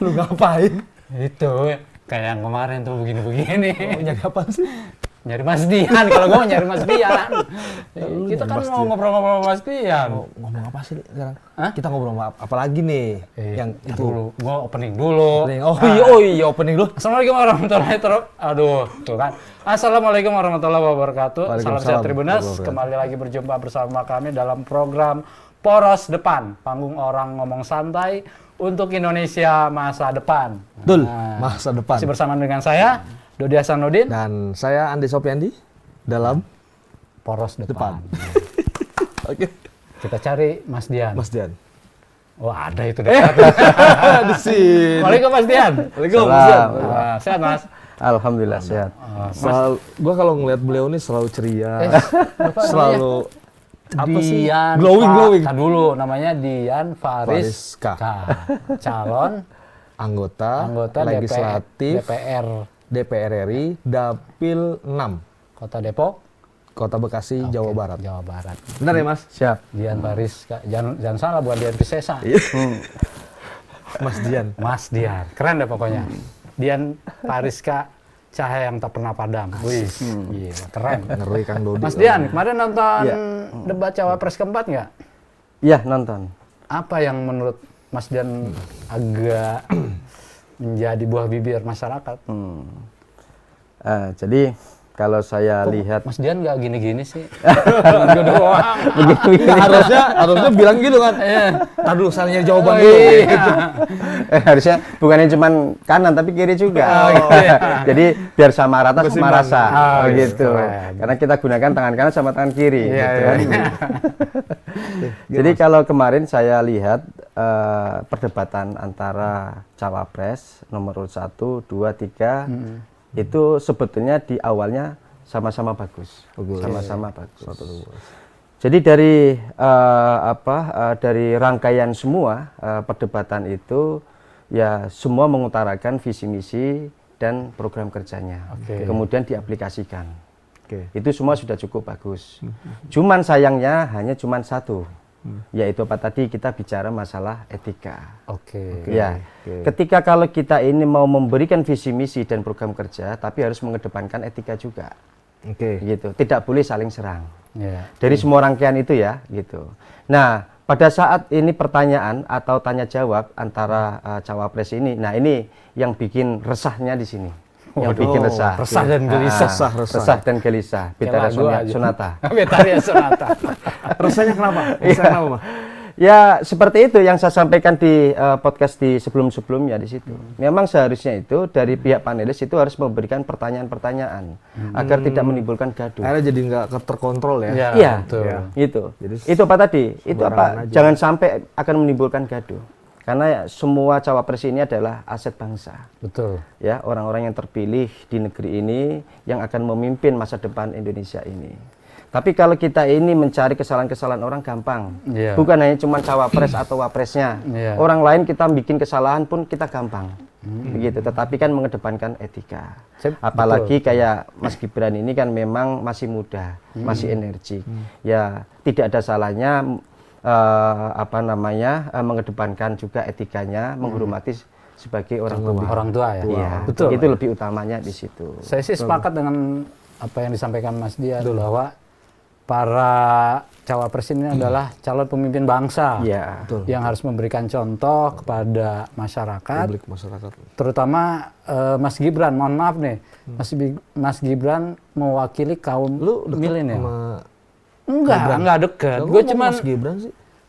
Lu ngapain? Itu kayak yang kemarin tuh begini-begini. Nyari apa sih? Nyari Mas Dian, kalau gue nyari Mas Dian. Kita kan Mas mau Dian. ngobrol-ngobrol sama Mas Dian. Ngomong apa sih sekarang? Hah? Kita ngobrol apa lagi nih? Yang Ntar itu. dulu, gue opening dulu. Oh iya opening dulu. Assalamualaikum warahmatullahi wabarakatuh. Aduh, tuh kan. Assalamualaikum warahmatullahi wabarakatuh. Salam Waalaikumsalam sehat Tribuners. warahmatullahi Kembali lagi berjumpa bersama kami dalam program Poros Depan, panggung orang ngomong santai untuk Indonesia masa depan. Betul, masa depan. Masih bersama dengan saya, Dodi Hasanuddin. Dan saya Andi Sopiandi dalam Poros Depan. Oke. Kita cari Mas Dian. Mas Dian. Oh, ada itu dekat. Di sini. Waalaikumsalam Mas Dian. Waalaikumsalam Mas Dian. Sehat Mas. Alhamdulillah sehat. Selalu, gua kalau ngeliat beliau ini selalu ceria, selalu apa sih? Dian Glowing. Tar dulu, namanya Dian Fariska. Calon Anggota legislatif DPR RI Dapil 6 Kota Depok, Kota Bekasi, Oke, Jawa Barat. Jawa Barat. Benar ya Mas? Siap. Dian Fariska. Jangan salah, bukan Dian Piscesa. Mas Dian. Mas Dian. Keren deh pokoknya. Dian Fariska, cahaya yang tak pernah padam. Wih, gila, keren. Ngeri Kang Dodi. Mas Dian, kemarin nonton debat Cawapres keempat nggak? Iya, nonton. Apa yang menurut Mas Dian agak menjadi buah bibir masyarakat? Jadi kalau saya lihat Mas Dian nggak gini-gini sih. Gue doang. harusnya bilang gitu kan. Tar dulu saya nyari jawaban dulu. harusnya bukannya cuma kanan tapi kiri juga. Jadi biar sama rata sama rasa gitu. Karena kita gunakan tangan kanan sama tangan kiri. Gitu kan. Jadi kalau kemarin saya lihat perdebatan antara cawapres nomor urut 1, 2, 3 itu sebetulnya di awalnya sama-sama bagus. Sama-sama bagus. Jadi dari dari rangkaian semua perdebatan itu ya semua mengutarakan visi misi dan program kerjanya. Kemudian diaplikasikan. Itu semua sudah cukup bagus. Cuman sayangnya hanya cuman satu. Yaitu apa tadi kita bicara masalah etika. Ketika kalau kita ini mau memberikan visi misi dan program kerja, tapi harus mengedepankan etika juga. Gitu. Tidak boleh saling serang. Dari semua rangkaian itu ya, gitu. Nah, pada saat ini pertanyaan atau tanya jawab antara cawapres ini, nah ini yang bikin resahnya di sini. Yang bikin resah. Resah dan gelisah. Resah dan gelisah. Betaria Sonata. Betaria Sonata. Resahnya kenapa? Resahnya kenapa, Mas? Ya seperti itu yang saya sampaikan di podcast di sebelum-sebelumnya di situ. Memang seharusnya itu dari pihak panelis itu harus memberikan pertanyaan-pertanyaan agar tidak menimbulkan gaduh. Akhirnya jadi nggak terkontrol ya? Iya, betul. Itu apa tadi? Itu apa? Jangan sampai akan menimbulkan gaduh. Karena ya, semua cawapres ini adalah aset bangsa. Betul. Ya, orang-orang yang terpilih di negeri ini yang akan memimpin masa depan Indonesia ini. Tapi kalau kita ini mencari kesalahan-kesalahan orang gampang. Bukan hanya cuma cawapres atau wapresnya. Orang lain kita bikin kesalahan pun kita gampang. Begitu. Tetapi kan mengedepankan etika. Apalagi kayak Mas Gibran ini kan memang masih muda, masih energik. Ya, tidak ada salahnya mengedepankan juga etikanya, menghormati sebagai orang tua ya. Iya, betul. Itu lebih utamanya di situ. Saya sih sepakat dengan apa yang disampaikan Mas Dian bahwa para cawapres ini adalah calon pemimpin bangsa yang harus memberikan contoh kepada masyarakat, terutama Mas Gibran. Mohon maaf nih, Mas Gibran mewakili kaum milenial. Enggak dekat. Gue cuma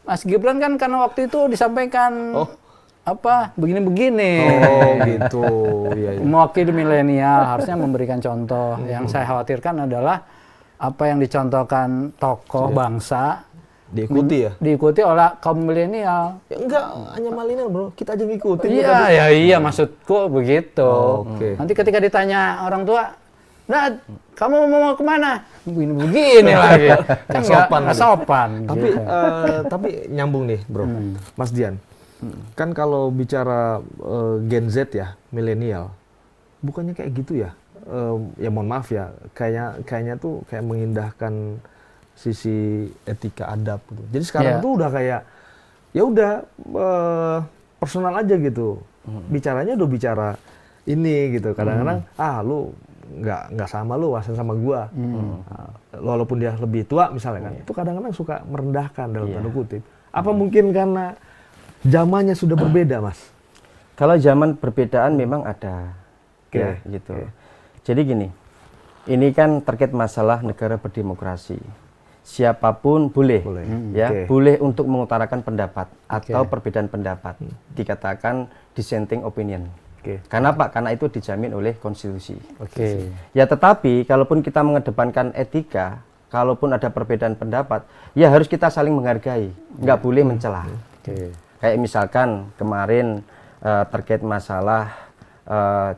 Mas Gibran kan karena waktu itu disampaikan begini-begini. Gitu. Mewakili milenial harusnya memberikan contoh. Yang saya khawatirkan adalah apa yang dicontohkan tokoh bangsa diikuti oleh kaum milenial. Ya enggak hanya milenial, Bro. Kita aja ngikutin. Iya, maksudku begitu. Nanti ketika ditanya orang tua, "Nah, kamu mau kemana?" Begini lagi. Kan nggak sopan. Tapi nyambung nih, Bro. Mas Dian. Kan kalau bicara Gen Z ya, milenial, bukannya kayak gitu ya? Ya mohon maaf ya, kayaknya tuh kayak mengindahkan sisi etika adab gitu. Jadi sekarang tuh udah kayak ya udah personal aja gitu. bicaranya udah bicara ini gitu. Kadang-kadang lu nggak sama lu, wawasan sama gua. Walaupun dia lebih tua misalnya kan, itu kadang-kadang suka merendahkan dalam tanda kutip. Apa mungkin karena zamannya sudah berbeda, Mas? Kalau zaman perbedaan memang ada, ya gitu. Jadi gini, ini kan terkait masalah negara berdemokrasi. Siapapun boleh. Boleh untuk mengutarakan pendapat atau perbedaan pendapat. Dikatakan dissenting opinion. Karena apa? Karena itu dijamin oleh konstitusi. Ya tetapi, kalaupun kita mengedepankan etika, kalaupun ada perbedaan pendapat, ya harus kita saling menghargai. Nggak boleh mencela. Kayak misalkan kemarin terkait masalah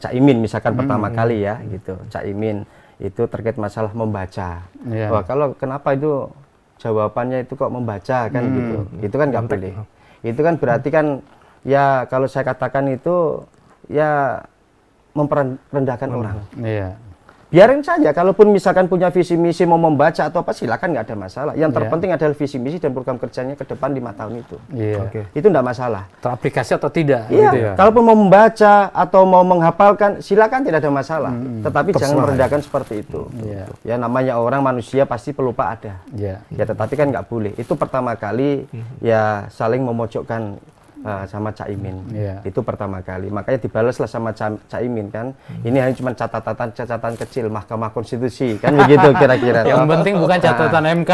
Caimin misalkan pertama kali ya gitu. Caimin itu terkait masalah membaca. Wah, kalau kenapa itu jawabannya itu kok membaca kan gitu. Itu kan nggak boleh. Itu kan berarti kan ya kalau saya katakan itu ya memperendahkan orang. Biarin saja, kalaupun misalkan punya visi misi mau membaca atau apa, silakan, nggak ada masalah. Yang terpenting adalah visi misi dan program kerjanya ke depan 5 tahun itu. Itu nggak masalah. Teraplikasi atau tidak? Iya. Gitu ya? Kalaupun mau membaca atau mau menghafalkan, silakan, tidak ada masalah. Tetapi jangan merendahkan seperti itu. Ya namanya orang manusia pasti pelupa ada. Ya tetapi kan nggak boleh. Itu pertama kali ya saling memojokkan sama Caimin. Itu pertama kali. Makanya dibalaslah sama Caimin kan. Ini hanya cuma catatan kecil Mahkamah Konstitusi kan begitu kira-kira. Yang penting bukan catatan MK.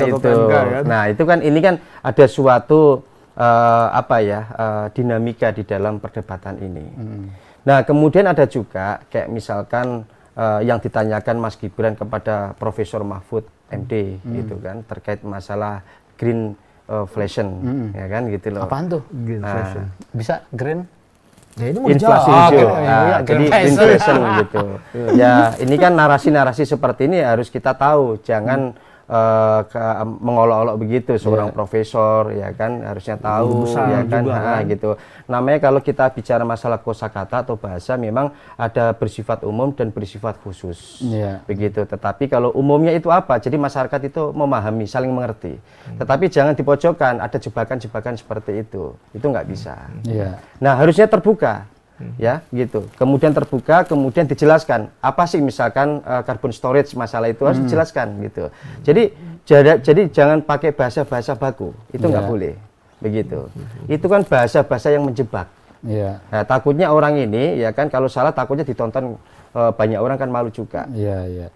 Itu. Nah, itu kan ini kan ada suatu dinamika di dalam perdebatan ini. Nah, kemudian ada juga kayak misalkan yang ditanyakan Mas Gibran kepada Profesor Mahfud MD gitu kan terkait masalah green inflation, ya kan gitu loh. Apaan tuh? Green inflation. Bisa green? Ya ini inflasi hijau. Jadi inflation gitu. Ya ini kan narasi-narasi seperti ini harus kita tahu, jangan mengolok-olok begitu seorang profesor ya kan harusnya tahu ya kan gitu. Namanya kalau kita bicara masalah kosakata atau bahasa memang ada bersifat umum dan bersifat khusus. Begitu. Tetapi kalau umumnya itu apa? Jadi masyarakat itu memahami, saling mengerti. Tetapi jangan dipojokkan, ada jebakan-jebakan seperti itu. Itu nggak bisa. Nah, harusnya terbuka. Ya gitu, kemudian terbuka, kemudian dijelaskan apa sih misalkan carbon storage masalah itu harus dijelaskan gitu. Jadi jangan pakai bahasa-bahasa baku, itu nggak boleh begitu. Itu kan bahasa-bahasa yang menjebak. Nah, takutnya orang ini ya kan kalau salah takutnya ditonton banyak orang kan malu juga.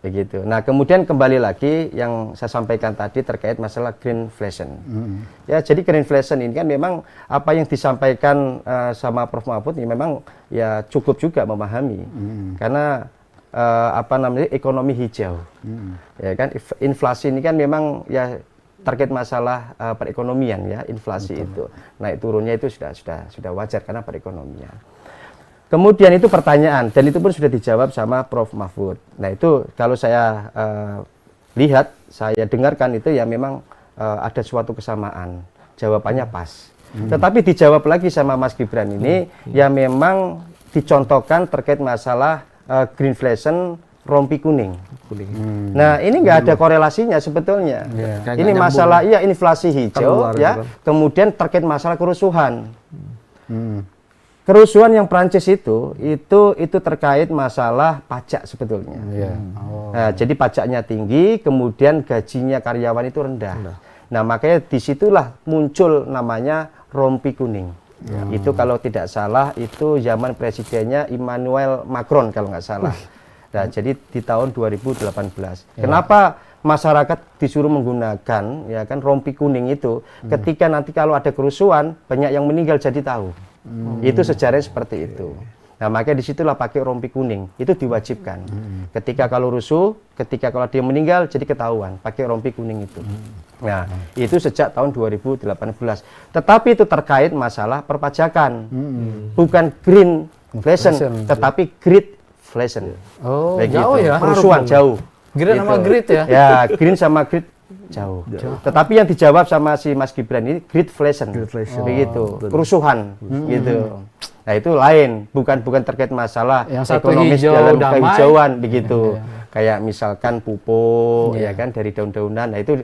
Begitu. Nah, kemudian kembali lagi yang saya sampaikan tadi terkait masalah greenflation. Ya, jadi greenflation ini kan memang apa yang disampaikan sama Prof Mahfud ini memang ya cukup juga memahami. Karena ekonomi hijau. Ya kan inflasi ini kan memang ya terkait masalah perekonomian ya, inflasi itu. Naik turunnya itu sudah wajar karena perekonomian. Kemudian itu pertanyaan, dan itu pun sudah dijawab sama Prof Mahfud. Nah itu kalau saya lihat, saya dengarkan itu ya memang ada suatu kesamaan. Jawabannya pas. Tetapi dijawab lagi sama Mas Gibran ini, ya memang dicontohkan terkait masalah greenflation rompi kuning. Nah ini nggak ada korelasinya sebetulnya. Ini masalah inflasi hijau ya, kemudian terkait masalah kerusuhan. Kerusuhan yang Prancis itu terkait masalah pajak sebetulnya. Nah, jadi pajaknya tinggi, kemudian gajinya karyawan itu rendah. Nah, makanya disitulah muncul namanya rompi kuning. Itu kalau tidak salah itu zaman presidennya Emmanuel Macron kalau nggak salah. Nah, jadi di tahun 2018. Kenapa masyarakat disuruh menggunakan ya kan rompi kuning itu ketika nanti kalau ada kerusuhan banyak yang meninggal jadi tahu. Itu sejarahnya seperti itu. Nah, makanya disitulah pakai rompi kuning. Itu diwajibkan. Ketika kalau rusuh, ketika kalau dia meninggal, jadi ketahuan. Pakai rompi kuning itu. Nah, itu sejak tahun 2018. Tetapi itu terkait masalah perpajakan. Bukan green inflation, tetapi greedflation. Oh, jauh ya? Kerusuhan jauh. Green sama greed ya? Ya, green sama greed jauh. Tetapi yang dijawab sama si Mas Gibran ini greedflation. Begitu. Kerusuhan gitu. Nah, itu lain, bukan terkait masalah yang ekonomis hijau, dalam damai. kehijauan begitu. Kayak misalkan pupuk ya kan dari daun-daunan. Nah, itu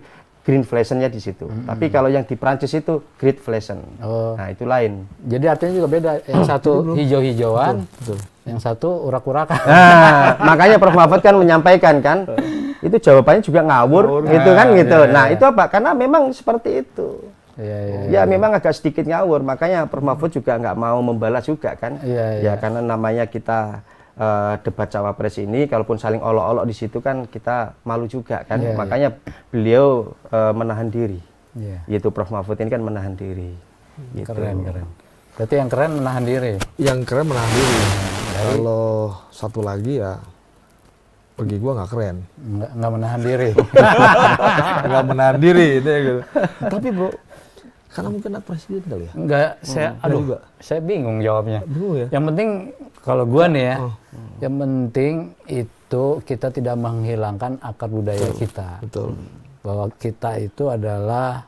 greenflation-nya di situ. Tapi kalau yang di Prancis itu greedflation. Nah, itu lain. Jadi artinya juga beda. Yang satu hijau-hijauan, yang satu urak-urakan. Nah, makanya Prof. Mahfud kan menyampaikan kan, itu jawabannya juga ngawur, gitu kan gitu. Nah, itu apa? Karena memang seperti itu. Ya memang agak sedikit ngawur, makanya Prof. Mahfud juga nggak mau membalas juga kan. Ya karena namanya kita debat cawapres ini, kalaupun saling olok-olok di situ kan kita malu juga kan. Makanya beliau menahan diri. Gitu Prof. Mahfud ini kan menahan diri. Gitu. Keren. Berarti yang keren menahan diri. Yang keren menahan diri. Kalau satu lagi ya, bagi gua nggak keren. Nggak menahan diri. Nggak menahan diri itu ya gitu. Tapi bro, karena mungkin presiden kali ya. Enggak, saya bingung jawabnya. Yang penting kalau gua nih ya, yang penting itu kita tidak menghilangkan akar budaya kita. Betul. Bahwa kita itu adalah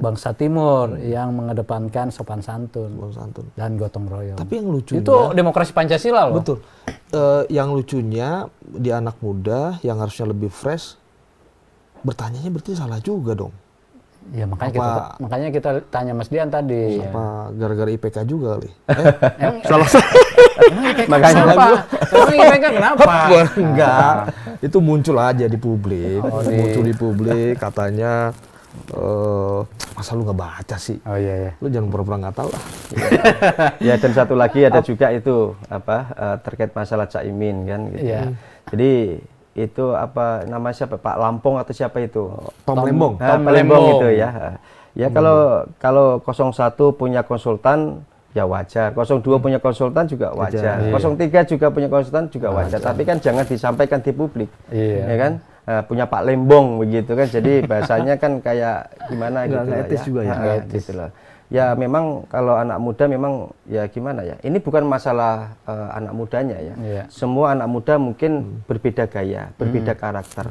bangsa Timur yang mengedepankan sopan santun dan gotong royong. Tapi yang lucunya itu demokrasi Pancasila loh. Betul. Yang lucunya di anak muda yang harusnya lebih fresh, bertanyanya berarti salah juga dong. Ya makanya kita tanya Mas Dian tadi. Apa gara-gara IPK juga kali? Salah. Makanya Emang IPK kenapa? Enggak. Itu muncul aja di publik. Muncul di publik katanya masa lu nggak baca sih? Oh iya. Lu jangan pura-pura nggak tahu lah. Ya dan satu lagi ada juga itu terkait masalah Caimin kan gitu. Jadi itu apa nama siapa Pak Lampong atau siapa itu? Tom Lembong. Tom Lembong itu ya. Ya kalau 01 punya konsultan ya wajar. 02 punya konsultan juga wajar. 03 juga punya konsultan juga wajar. Tapi kan jangan disampaikan di publik. Ya kan? Punya Pak Lembong begitu kan. Jadi bahasanya kan kayak gimana gitu lah. Etis ya. juga ya. Gitu loh. Ya memang kalau anak muda memang ya gimana ya. Ini bukan masalah anak mudanya ya. Semua anak muda mungkin berbeda gaya, berbeda karakter.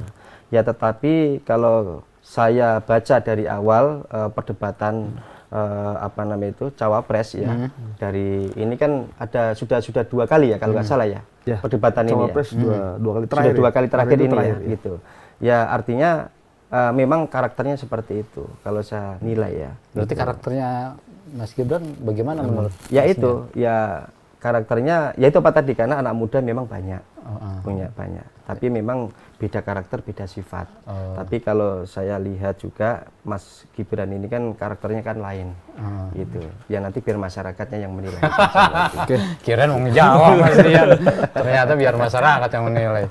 Ya tetapi kalau saya baca dari awal perdebatan cawapres ya. Dari ini kan ada sudah 2 kali ya kalau nggak salah ya. Perdebatan ini cawapres ya. dua kali terakhir. Sudah 2 kali terakhir ini terakhir, ya gitu. Ya artinya memang karakternya seperti itu kalau saya nilai ya. Berarti karakternya Mas Gibran bagaimana menurut? Ya itu, ya karakternya, ya itu apa tadi karena anak muda memang banyak, punya banyak. Tapi memang beda karakter, beda sifat. Tapi kalau saya lihat juga Mas Gibran ini kan karakternya kan lain, gitu. Ya nanti biar masyarakatnya yang menilai. Oke, kirain mau ngejawab Mas Dian. Ternyata biar masyarakat yang menilai.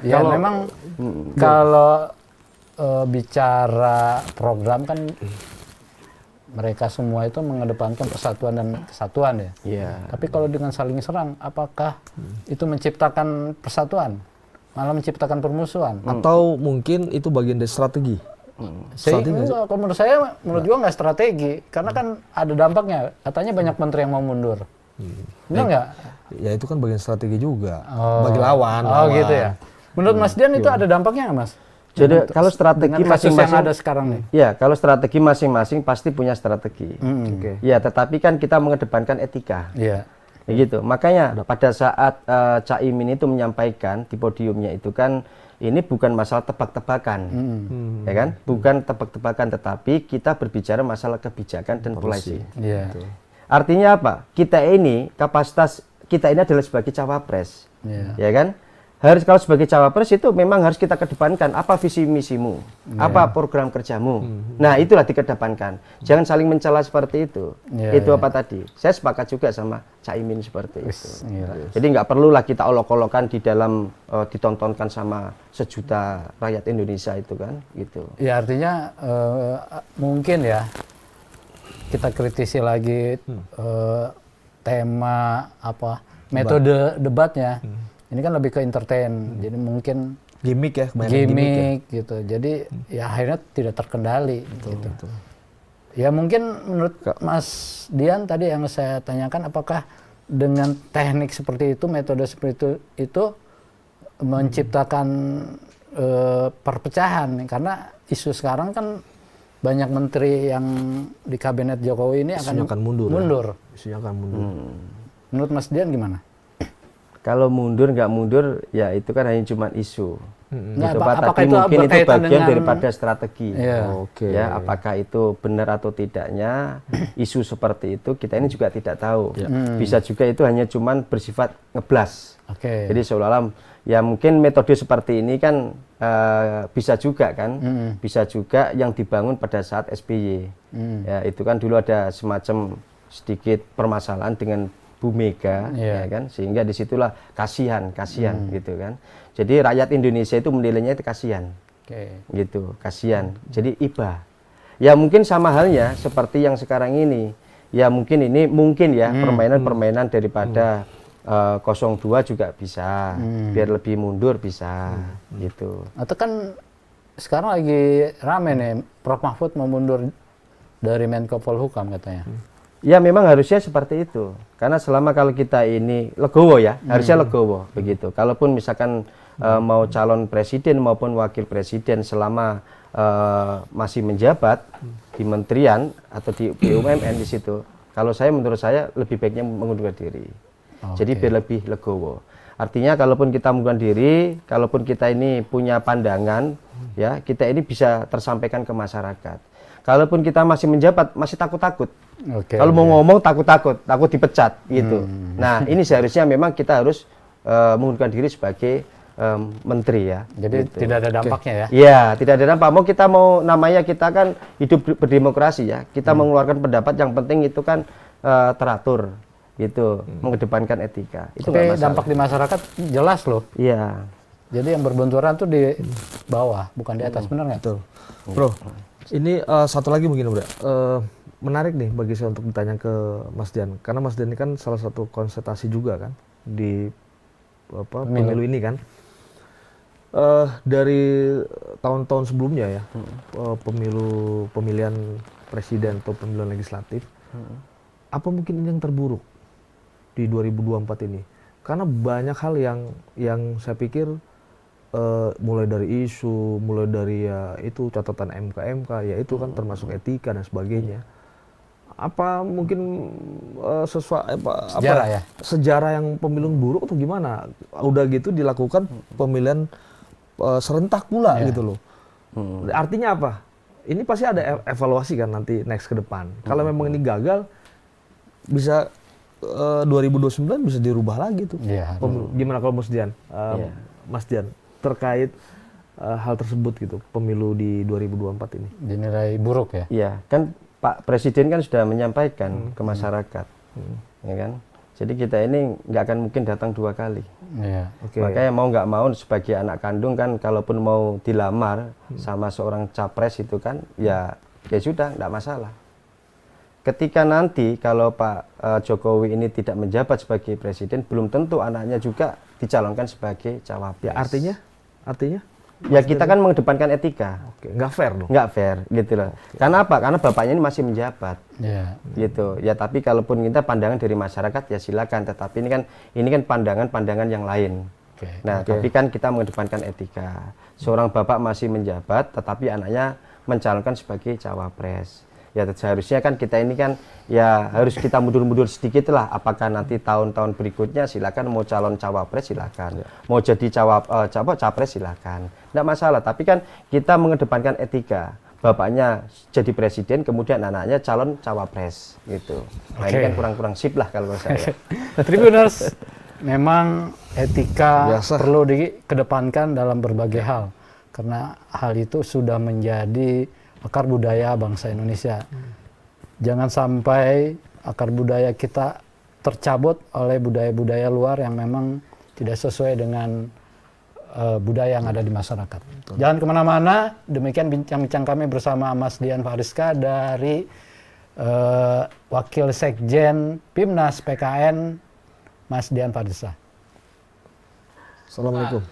Ya memang kalau bicara program kan mereka semua itu mengedepankan persatuan dan kesatuan ya. Tapi kalau dengan saling serang, apakah itu menciptakan persatuan, malah menciptakan permusuhan? Atau mungkin itu bagian dari strategi? Kalau menurut gua nggak strategi, karena kan ada dampaknya. Katanya banyak menteri yang mau mundur. Benar nggak? Ya itu kan bagian strategi juga bagi lawan. Gitu ya. Menurut Mas Dian itu ada dampaknya nggak Mas? Jadi kalau strategi masing-masing ada sekarang nih. Ya, kalau strategi masing-masing pasti punya strategi. Ya, tetapi kan kita mengedepankan etika. Gitu. Makanya pada saat Caimin itu menyampaikan di podiumnya itu kan ini bukan masalah tebak-tebakan. Ya kan? Bukan tebak-tebakan tetapi kita berbicara masalah kebijakan dan polisi. Artinya apa? Kita ini kapasitas kita ini adalah sebagai cawapres. Ya kan? Harus kalau sebagai cawapres itu memang harus kita kedepankan apa visi misimu, apa program kerjamu. Nah itulah dikedepankan. Jangan saling mencela seperti itu. Itu apa tadi? Saya sepakat juga sama Caimin seperti itu. Jadi nggak perlulah kita olok-olokan di dalam ditontonkan sama sejuta rakyat Indonesia itu kan, gitu. Ya artinya mungkin ya kita kritisi lagi tema metode debatnya. Ini kan lebih ke entertain, jadi mungkin gimmick ya, gimmick gitu. Jadi ya akhirnya tidak terkendali gitu. Ya mungkin menurut Mas Dian tadi yang saya tanyakan, apakah dengan teknik seperti itu, metode seperti itu menciptakan perpecahan? Karena isu sekarang kan banyak menteri yang di kabinet Jokowi ini akan mundur. Isunya akan mundur. Menurut Mas Dian gimana? Kalau mundur nggak mundur, ya itu kan hanya cuma isu. Nah, Gitu, Pak. apakah Tapi itu mungkin itu berkaitan bagian dengan- daripada strategi. Oke. Ya, apakah itu benar atau tidaknya isu seperti itu kita ini juga tidak tahu. Bisa juga itu hanya cuman bersifat ngeblas. Oke. Jadi seolah-olah ya mungkin metode seperti ini kan bisa juga kan, bisa juga yang dibangun pada saat SBY. Ya, itu kan dulu ada semacam sedikit permasalahan dengan Bu Mega, ya kan, sehingga disitulah kasihan gitu kan. Jadi rakyat Indonesia itu menilainya itu kasihan, gitu, kasihan. Jadi iba. Ya mungkin sama halnya seperti yang sekarang ini. Ya mungkin ini ya permainan-permainan daripada 02 juga bisa, biar lebih mundur bisa, gitu. Atau kan sekarang lagi rame nih, Prof Mahfud mau mundur dari Menko Polhukam katanya. Ya memang harusnya seperti itu. Karena selama kalau kita ini legowo ya, harusnya legowo begitu. Kalaupun misalkan mau calon presiden maupun wakil presiden selama masih menjabat di menterian atau di BUMN di situ, kalau menurut saya lebih baiknya mengundurkan diri. Jadi biar lebih legowo. Artinya kalaupun kita mengundurkan diri, kalaupun kita ini punya pandangan, ya kita ini bisa tersampaikan ke masyarakat. Kalaupun kita masih menjabat, masih takut-takut. Kalau mau ngomong takut dipecat gitu. Nah ini seharusnya memang kita harus mengundurkan diri sebagai menteri ya. Jadi gitu. tidak ada dampaknya ya? Iya, tidak ada dampak. Mau namanya kita kan hidup berdemokrasi ya. Kita mengeluarkan pendapat yang penting itu kan teratur gitu, mengedepankan etika. Itu Tapi dampak di masyarakat jelas loh. Iya. Jadi yang berbenturan tuh di bawah, bukan di atas, benar nggak? Betul. Bro, ini satu lagi mungkin Bro. Menarik nih bagi saya untuk ditanya ke Mas Dian. Karena Mas Dian ini kan salah satu konsultasi juga kan di pemilu ini kan. Dari tahun-tahun sebelumnya ya, pemilihan presiden atau pemilihan legislatif, apa mungkin ini yang terburuk di 2024 ini? Karena banyak hal yang saya pikir mulai dari isu, mulai dari ya itu catatan MK, ya itu kan termasuk etika dan sebagainya. Apa mungkin sejarah yang pemilu buruk atau gimana? Udah gitu dilakukan pemilihan serentak pula gitu loh. Artinya apa? Ini pasti ada evaluasi kan nanti next ke depan. Kalau memang ini gagal, bisa 2029 bisa dirubah lagi tuh. Gimana kalau Mas Dian? Mas Dian terkait hal tersebut gitu, pemilu di 2024 ini. Dinilai buruk ya? Iya, kan Pak Presiden kan sudah menyampaikan ke masyarakat, ya kan. Jadi kita ini nggak akan mungkin datang 2 kali. Makanya mau nggak mau sebagai anak kandung kan, kalaupun mau dilamar sama seorang capres itu kan, ya sudah nggak masalah. Ketika nanti kalau Pak Jokowi ini tidak menjabat sebagai presiden, belum tentu anaknya juga dicalonkan sebagai cawapres. Ya, artinya? Ya kita kan mengedepankan etika. Nggak fair dong? Nggak fair, gitu loh. Karena apa? Karena bapaknya ini masih menjabat. Gitu. Ya tapi kalaupun kita pandangan dari masyarakat ya silakan. Tetapi ini kan pandangan-pandangan yang lain. Tapi kan kita mengedepankan etika. Seorang bapak masih menjabat, tetapi anaknya mencalonkan sebagai cawapres. Ya seharusnya kan kita ini kan ya harus kita mundur-mundur sedikit lah. Apakah nanti tahun-tahun berikutnya silakan mau calon cawapres silakan, mau jadi capres silakan, nggak masalah. Tapi kan kita mengedepankan etika. Bapaknya jadi presiden, kemudian anaknya calon cawapres gitu. Nah ini kan kurang-kurang sip lah kalau saya. Tribuners, memang etika perlu dikedepankan dalam berbagai hal, karena hal itu sudah menjadi akar budaya bangsa Indonesia. Jangan sampai akar budaya kita tercabut oleh budaya-budaya luar yang memang tidak sesuai dengan budaya yang ada di masyarakat. Jangan kemana-mana, demikian bincang-bincang kami bersama Mas Dian Fariska dari Wakil Sekjen PIMNAS PKN, Mas Dian Fariska. Assalamualaikum.